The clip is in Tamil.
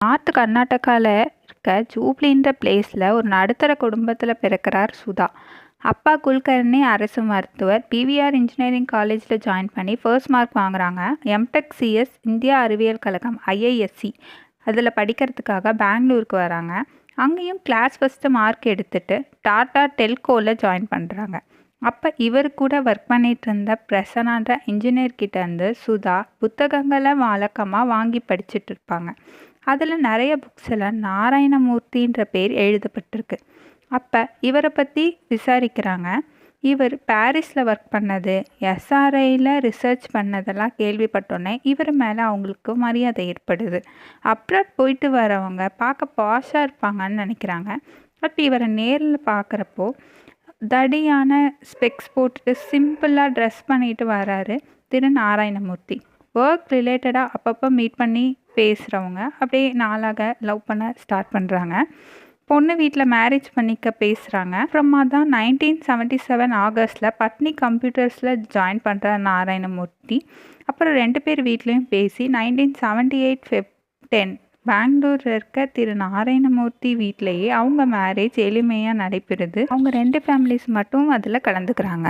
நார்த் கர்நாடகாவில் இருக்க ஜூப்ளின்ற பிளேஸில் ஒரு நடுத்தர குடும்பத்தில் பிறக்கிறார் சுதா. அப்பா குல்கர்னி அரசு மருத்துவர். பிவிஆர் இன்ஜினியரிங் காலேஜில் ஜாயின் பண்ணி ஃபர்ஸ்ட் மார்க் வாங்குறாங்க. எம்டெக் சிஎஸ் இந்தியா அறிவியல் கழகம் ஐஐஎஸ்சி அதில் படிக்கிறதுக்காக பெங்களூருக்கு வராங்க. அங்கேயும் கிளாஸ் ஃபஸ்ட்டு மார்க் எடுத்துகிட்டு டாடா டெல்கோவில் ஜாயின் பண்ணுறாங்க. அப்போ இவர் கூட ஒர்க் பண்ணிகிட்டு இருந்த பிரசன்னான்ற இன்ஜினியர்கிட்டேருந்து சுதா புத்தகங்களை வழக்கமாக வாங்கி படிச்சுட்டு இருப்பாங்க. அதில் நிறைய புக்ஸில் நாராயணமூர்த்தின்ற பேர் எழுதப்பட்டிருக்கு. அப்போ இவரை பற்றி விசாரிக்கிறாங்க. இவர் பாரிஸில் ஒர்க் பண்ணது, எஸ்ஆர்ஐயில் ரிசர்ச் பண்ணதெல்லாம் கேள்விப்பட்டோன்னே இவர் மேலே அவங்களுக்கு மரியாதை ஏற்படுது. அப்ராட் போயிட்டு வரவங்க பார்க்க பாஷாக இருப்பாங்கன்னு நினைக்கிறாங்க. அப்போ இவரை நேரில் பார்க்குறப்போ தடியான ஸ்பெக்ஸ் போட்டுட்டு சிம்பிளாக ட்ரெஸ் பண்ணிட்டு வராரு திரு நாராயணமூர்த்தி. ஒர்க் ரிலேட்டடாக அப்பப்போ மீட் பண்ணி பேசுகிறவங்க அப்படியே நாளாக லவ் பண்ண ஸ்டார்ட் பண்ணுறாங்க. பொண்ணு வீட்டில் மேரேஜ் பண்ணிக்க பேசுகிறாங்க. அப்புறமா தான் 1977 ஆகஸ்டில் பட்னி கம்ப்யூட்டர்ஸில் ஜாயின் பண்ணுற நாராயணமூர்த்தி. அப்புறம் 2 பேர் வீட்லேயும் பேசி 1978 Feb 10 பெங்களூரில் இருக்க திரு நாராயணமூர்த்தி வீட்டிலேயே அவங்க மேரேஜ் எளிமையாக நடைபெறுது. அவங்க 2 ஃபேமிலிஸ் மட்டும் அதில் கலந்துக்கிறாங்க.